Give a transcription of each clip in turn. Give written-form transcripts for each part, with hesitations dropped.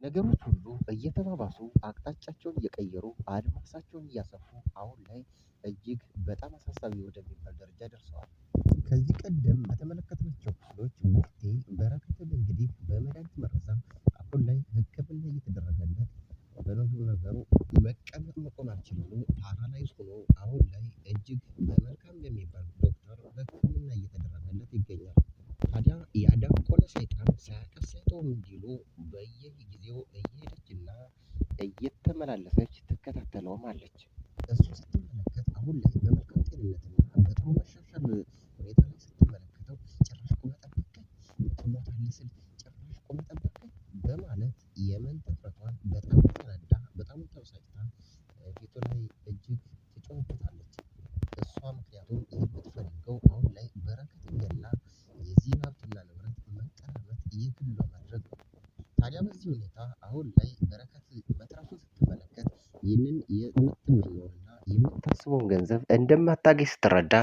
ነገሮች ሁሉ እየተባባሱ አቅጣጫቸውን እየቀየሩ አድማሳቸውን እያሰፉ አሁን ላይ እጅግ በጣም አሳሳቢ ወደሚባል ደረጃ ደርሰዋል። ከዚህ ቀደም በተመለከትናቸው ክፍሎች ቡርቴ በረከትን እንግዲህ በመድኃኒት መረዛ አሁን ላይ ሕክምና እየተደረገለት በነገሩ መቀመጥ መቆም አልችልም ፓራላይዝ ሆኖ አሁን ላይ እጅግ በመልካም በሚባል ዶክተር ሕክምና እየተደረገለት ይገኛል። ታዲያ ያዳቆነ ሰይጣን ሳያቀስ አይተውም እንዲሉ በየጊዜው እየሄደችና እየተመላለሰች ትከታተለውም አለች። እሱ ስትመለከት አሁን ላይ በመልካም ጤንነትና በጥሩ መሻሻል ሁኔታ ላይ ስትመለከተው ጭራሽ ቁመ ጠበቀኝ ትሞታለህ ስል ጭራሽ ቁመ ጠበቀኝ በማለት የመንተፍረቷን በጣም ተናዳ በጣም ተበሳጭታ ፊቱ ላይ እጅግ ትጮህበታለች። እሷ ምክንያቱም የምትፈልገው አሁን ላይ በረከትን ገላ የዚህን ሀብትና ንብረት መቀራመት የግሏ ማድረግ ነው። ታዲያ በዚህ ሁኔታ አሁን ላይ በረከት መትረፉን ስትመለከት ይህንን የምትመኘውንና የምታስበውን ገንዘብ እንደማታገኝ ስትረዳ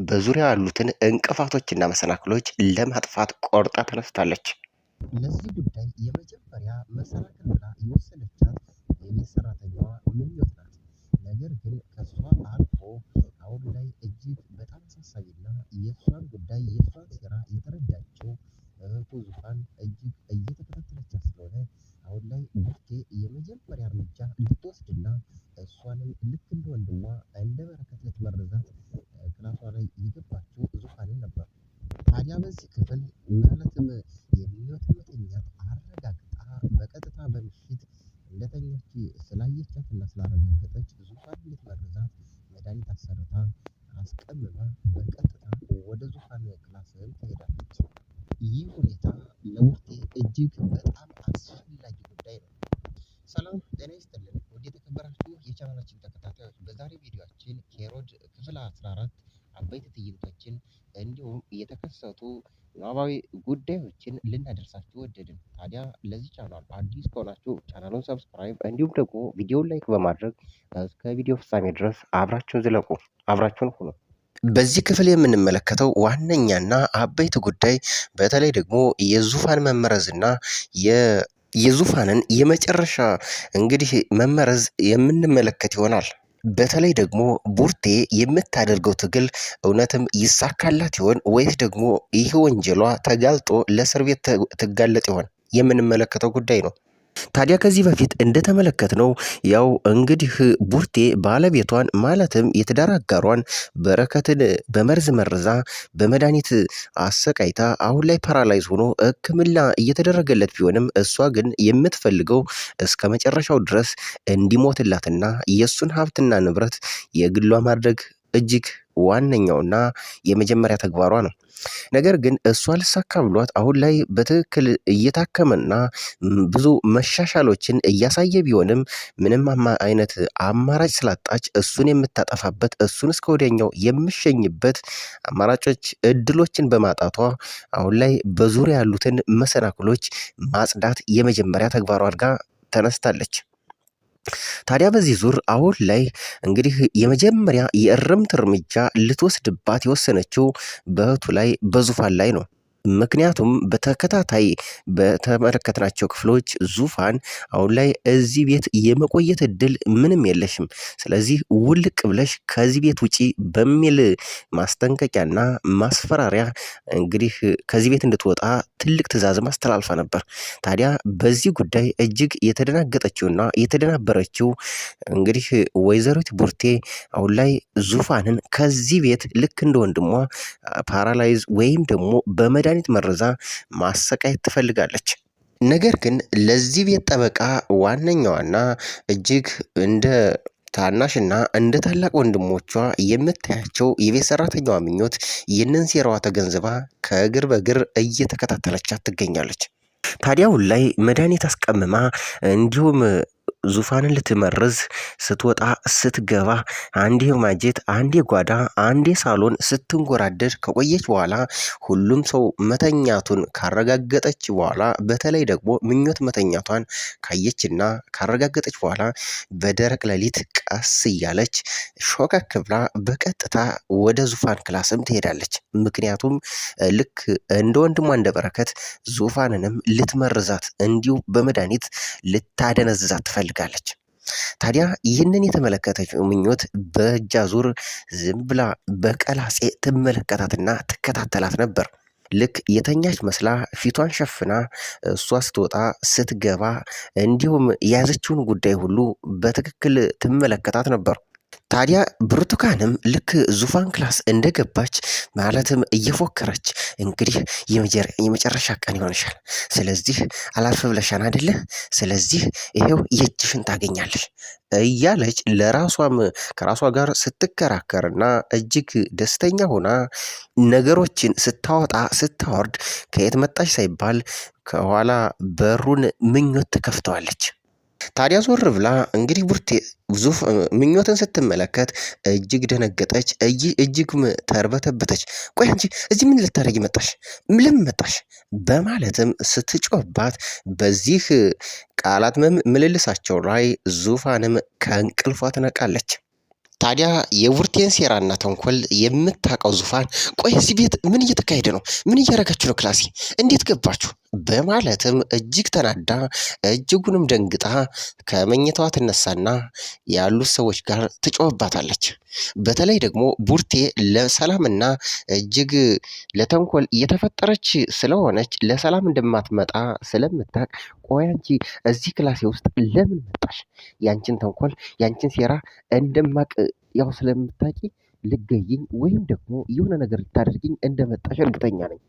በዙሪያ ያሉትን እንቅፋቶችና መሰናክሎች ለማጥፋት ቆርጣ ተነስታለች። ለዚህ ጉዳይ የመጀመሪያ መሰናክል ብላ የወሰደቻት የቤት ሰራተኛዋ ምኞት ናት። ነገር ግን ከሷ አልፎ አሁን ላይ እጅግ በጣም አሳሳቢና የእሷን ጉዳይ የእሷን ሴራ የተረዳችው እህቱ ዙፋን እጅግ እየተከታተለቻት ስለሆነ አሁን ላይ ቡርቴ የመጀመሪያ እርምጃ ልትወስድና እሷንም ልክ እንደ ወንድሟ እንደ በረከት ልትመርዛት ክላሷ ላይ የገባችው ዙፋንን ነበር። ታዲያ በዚህ ክፍል ማለትም የምኞትን መተኛት አረጋግጣ በቀጥታ በምሽት እንደተኛች ስላየቻትና ስላረጋገጠች ዙፋን ልትመርዛት መድኃኒት አሰርታ አስቀምማ በቀጥታ ወደ ዙፋን ክላስም ትሄዳለች። ይህ ሁኔታ ለቡርቴ እጅግ በጣም አስፈላጊ ጉዳይ ነው። ሰላም ጤና ይስጥልን ውድ የተከበራችሁ የቻናላችን ተከታታዮች፣ በዛሬ ቪዲዮአችን ኬሮድ ክፍል 14 አበይት ትዕይንቶችን እንዲሁም የተከሰቱ ንባባዊ ጉዳዮችን ልናደርሳችሁ ወደድን። ታዲያ ለዚህ ቻናል አዲስ ከሆናችሁ ቻናሉን ሰብስክራይብ እንዲሁም ደግሞ ቪዲዮውን ላይክ በማድረግ እስከ ቪዲዮ ፍጻሜ ድረስ አብራችሁን ዝለቁ፣ አብራችሁን ሁኑ። በዚህ ክፍል የምንመለከተው ዋነኛና አበይት ጉዳይ በተለይ ደግሞ የዙፋን መመረዝና የዙፋንን የመጨረሻ እንግዲህ መመረዝ የምንመለከት ይሆናል። በተለይ ደግሞ ቡርቴ የምታደርገው ትግል እውነትም ይሳካላት ይሆን ወይስ ደግሞ ይህ ወንጀሏ ተጋልጦ ለእስር ቤት ትጋለጥ ይሆን የምንመለከተው ጉዳይ ነው። ታዲያ ከዚህ በፊት እንደተመለከትነው ያው እንግዲህ ቡርቴ ባለቤቷን ማለትም የትዳር አጋሯን በረከትን በመርዝ መርዛ በመድኃኒት አሰቃይታ አሁን ላይ ፓራላይዝ ሆኖ ሕክምና እየተደረገለት ቢሆንም እሷ ግን የምትፈልገው እስከ መጨረሻው ድረስ እንዲሞትላትና የእሱን ሀብትና ንብረት የግሏ ማድረግ እጅግ ዋነኛውና የመጀመሪያ ተግባሯ ነው። ነገር ግን እሷ ልሳካ ብሏት አሁን ላይ በትክክል እየታከመና ብዙ መሻሻሎችን እያሳየ ቢሆንም ምንም አይነት አማራጭ ስላጣች እሱን የምታጠፋበት እሱን እስከ ወዲያኛው የምሸኝበት አማራጮች እድሎችን በማጣቷ አሁን ላይ በዙሪያ ያሉትን መሰናክሎች ማጽዳት የመጀመሪያ ተግባሯ አድርጋ ተነስታለች። ታዲያ በዚህ ዙር አሁን ላይ እንግዲህ የመጀመሪያ የእርምት እርምጃ ልትወስድባት የወሰነችው በእህቱ ላይ በዙፋን ላይ ነው። ምክንያቱም በተከታታይ በተመለከትናቸው ክፍሎች ዙፋን አሁን ላይ እዚህ ቤት የመቆየት እድል ምንም የለሽም፣ ስለዚህ ውልቅ ብለሽ ከዚህ ቤት ውጪ በሚል ማስጠንቀቂያና ማስፈራሪያ እንግዲህ ከዚህ ቤት እንድትወጣ ትልቅ ትዕዛዝ ማስተላልፋ ነበር። ታዲያ በዚህ ጉዳይ እጅግ የተደናገጠችውና የተደናበረችው እንግዲህ ወይዘሪት ቡርቴ አሁን ላይ ዙፋንን ከዚህ ቤት ልክ እንደ ወንድሟ ፓራላይዝ ወይም ደግሞ በመድኃኒት መርዛ ማሰቃየት ትፈልጋለች። ነገር ግን ለዚህ ቤት ጠበቃ ዋነኛዋና እጅግ እንደ ታናሽና እንደ ታላቅ ወንድሞቿ የምታያቸው የቤት ሰራተኛዋ ምኞት ይህንን ሴራዋ ተገንዝባ ከእግር በእግር እየተከታተለቻት ትገኛለች። ታዲያ አሁን ላይ መድኃኒት አስቀምማ እንዲሁም ዙፋንን ልትመርዝ ስትወጣ ስትገባ አንዴ ማጀት፣ አንዴ ጓዳ፣ አንዴ ሳሎን ስትንጎራደድ ከቆየች በኋላ ሁሉም ሰው መተኛቱን ካረጋገጠች በኋላ በተለይ ደግሞ ምኞት መተኛቷን ካየችና ካረጋገጠች በኋላ በደረቅ ሌሊት ቀስ እያለች ሾከክ ብላ በቀጥታ ወደ ዙፋን ክላስም ትሄዳለች። ምክንያቱም ልክ እንደ ወንድሟ እንደ በረከት ዙፋንንም ልትመርዛት እንዲሁ በመድኃኒት ልታደነዝዛት ትፈልጋለች። ታዲያ ይህንን የተመለከተችው ምኞት በእጅ አዙር ዝም ብላ በቀላጼ ትመለከታትና ትከታተላት ነበር። ልክ የተኛች መስላ ፊቷን ሸፍና እሷ ስትወጣ ስትገባ እንዲሁም የያዘችውን ጉዳይ ሁሉ በትክክል ትመለከታት ነበር። ታዲያ ብርቱካንም ልክ ዙፋን ክላስ እንደገባች ማለትም እየፎከረች እንግዲህ የመጨረሻ ቀን ይሆንሻል፣ ስለዚህ አላርፍ ብለሻን አይደለ? ስለዚህ ይሄው የእጅሽን ታገኛለሽ እያለች ለራሷም ከራሷ ጋር ስትከራከርና እጅግ ደስተኛ ሆና ነገሮችን ስታወጣ ስታወርድ ከየት መጣች ሳይባል ከኋላ በሩን ምኞት ትከፍተዋለች። ታዲያ ዞር ብላ እንግዲህ ቡርቴ ምኞትን ስትመለከት እጅግ ደነገጠች፣ እጅግም ተርበተበተች። ቆይ አንቺ እዚህ ምን ልታደርጊ መጣሽ? ለምን መጣሽ? በማለትም ስትጮህባት በዚህ ቃላት ምልልሳቸው ላይ ዙፋንም ከእንቅልፏ ትነቃለች። ታዲያ የቡርቴን ሴራና ተንኮል የምታውቀው ዙፋን ቆይ እዚህ ቤት ምን እየተካሄደ ነው? ምን እያደረጋችሁ ነው? ክላሴ እንዴት ገባችሁ? በማለትም እጅግ ተናዳ እጅጉንም ደንግጣ ከመኝታዋ ትነሳና ያሉት ሰዎች ጋር ትጮህባታለች። በተለይ ደግሞ ቡርቴ ለሰላምና እጅግ ለተንኮል እየተፈጠረች ስለሆነች ለሰላም እንደማትመጣ ስለምታውቅ ቆይ አንቺ እዚህ ክላሴ ውስጥ ለምን መጣሽ? ያንቺን ተንኮል ያንቺን ሴራ እንደማቅ ያው ስለምታውቂ ልገይኝ ወይም ደግሞ የሆነ ነገር ልታደርግኝ እንደመጣሽ እርግጠኛ ነኝ።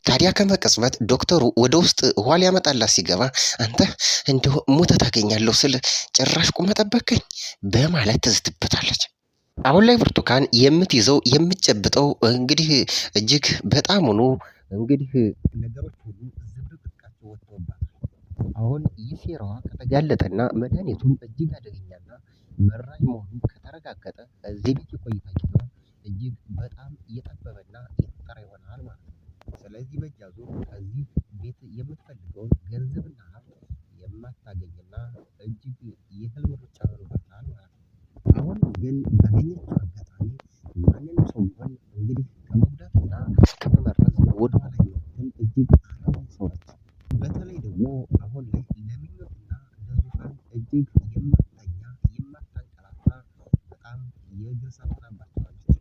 ታዲያ ከመቀጽበት ዶክተሩ ወደ ውስጥ ውሃ ሊያመጣላት ሲገባ አንተ እንዲሁ ሞተ ታገኛለሁ ስል ጭራሽ ቁመ ጠበቀኝ በማለት ትዝትበታለች። አሁን ላይ ብርቱካን የምትይዘው የምትጨብጠው እንግዲህ እጅግ በጣም ሆኖ እንግዲህ ነገሮች ሁሉ ዝብርቅርቃቸው ወጥተውባታል። አሁን ይህ ሴራዋ ከተጋለጠና መድኃኒቱም እጅግ አደገኛና መራዥ መሆኑ ከተረጋገጠ እዚህ ቤት የቆይታ ጊዜዋ እጅግ በጣም እየጠበበና እየተጠራ ይሆናል ማለት ነው። ስለዚህ በእጅ አዙር ከዚህ ቤት የምትፈልገውን ገንዘብና ሀብት የማታገኝና እጅግ የህልም ሩጫ ሆኖባታል ማለት ነው። አሁን ግን ባገኘችው አጋጣሚ ማንንም ሰው ቢሆን እንግዲህ ከመጉዳትና ከመመረዝ ወደኋላ የምትል እጅግ አላማ ሰው ነች። በተለይ ደግሞ አሁን ላይ ለምኞትና ለዙፋን እጅግ የማትተኛ የማታንቀላፋ በጣም የእግር ሰዓት ሆናባቸዋለች።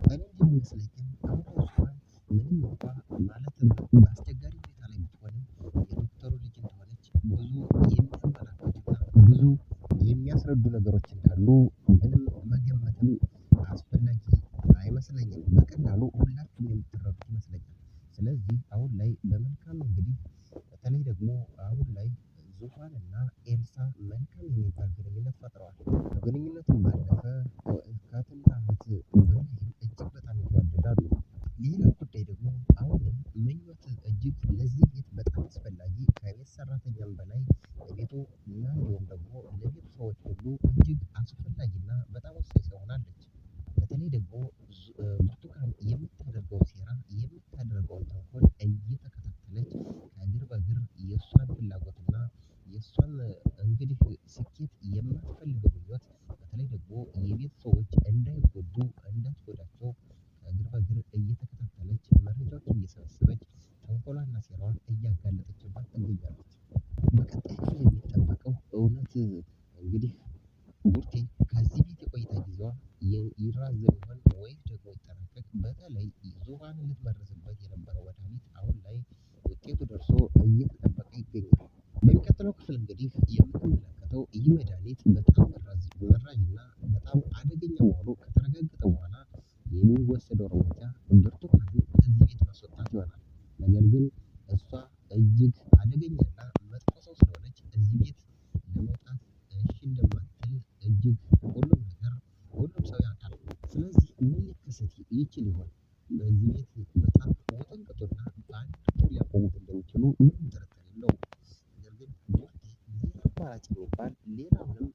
እኔ እንደሚመስለኝ ግን አሁን ላይ ዙፋን ምንም እንኳ ማለትም በአስቸጋሪ ሁኔታ ላይ ብትሆንም የዶክተሩ ልጅ እንደሆነች ብዙ የሚያመላክቱና ብዙ የሚያስረዱ ነገሮች እንዳሉ ምንም መገመትም አስፈላጊ አይመስለኝም። በቀላሉ ሁላችሁም የምትረዱት ይመስለኛል። ስለዚህ አሁን ላይ በመልካም እንግዲህ በተለይ ደግሞ አሁን ላይ ዙፋንና ኤልሳ መልካም የሚባል ግንኙነት ፈጥረዋል። ከግንኙነቱም ባለፈ ከትንሽ ዓመት በላይም እጅግ በጣም ይዋደዳሉ። ሌላ ጉዳይ ደግሞ አሁንም ምኞት እጅግ ለዚህ ቤት በጣም አስፈላጊ ከቤት ሰራተኛም በላይ ለቤቱ እና እንዲሁም ደግሞ ለቤቱ ሰዎች ሁሉ እጅግ አስፈላጊና በጣም ወሳኝ ሰው ሆናለች። በተለይ ደግሞ ብርቱካን የምታደርገው ሴራ የምታደርገውን ተንኮል እየተከታተለች ከእግር በእግር የእሷን ፍላጎትና የእሷን እንግዲህ ስኬት የማትፈልገው ምኞት በተለይ ደግሞ የቤት ሰዎች እንዳይጎዱ እንዳትጎዳቸው ከእግር በእግር እየተከታተለች መረጃዎችን እየሰበሰበች ተንኮሏና ሴራዋን እያጋለጠችባት ትገኛለች። በቀጣይ ክፍል የሚጠበቀው እውነት እንግዲህ ቡርቴ ከዚህ ቤት የቆይታ ጊዜዋ ይራዘም ይሆን ወይስ ደግሞ ይጠናቀቅ? በተለይ ዙፋንን ልትመርዝበት የነበረው መድኃኒት አሁን ላይ ውጤቱ ደርሶ እየተጠበቀ ይገኛል። በሚቀጥለው ክፍል እንግዲህ የምትመለከተው ይህ መድኃኒት በጣም መራዥና በጣም አደገኛ መሆኑ ከተረጋገጠ በኋላ የሚወሰደው እርምጃ ብርቱካንን ከዚህ ቤት ማስወጣት ይሆናል። ነገር ግን እሷ እጅግ አደገኛና መጥፎ ሰው ስለሆነች እዚህ ቤት ለመውጣት እሺ እንደማትል እጅግ ሁሉም ነገር ሁሉም ሰው ያውቃል። ስለዚህ ምን ሊከሰት ይችል ይሆን? በዚህ ቤት በጣም ውጥንቅጡና በአንድ ሊያቆሙት እንደሚችሉ ምንም ጥርጥር የለውም። ነገር ግን ቡርቴ ሌላ የሚባል ሌላውንም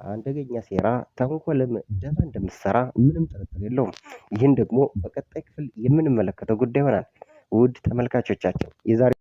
አደገኛ ሴራ፣ ተንኮልም ደባ እንደምትሰራ ምንም ጥርጥር የለውም። ይህን ደግሞ በቀጣይ ክፍል የምንመለከተው ጉዳይ ይሆናል። ውድ ተመልካቾቻችን የዛሬ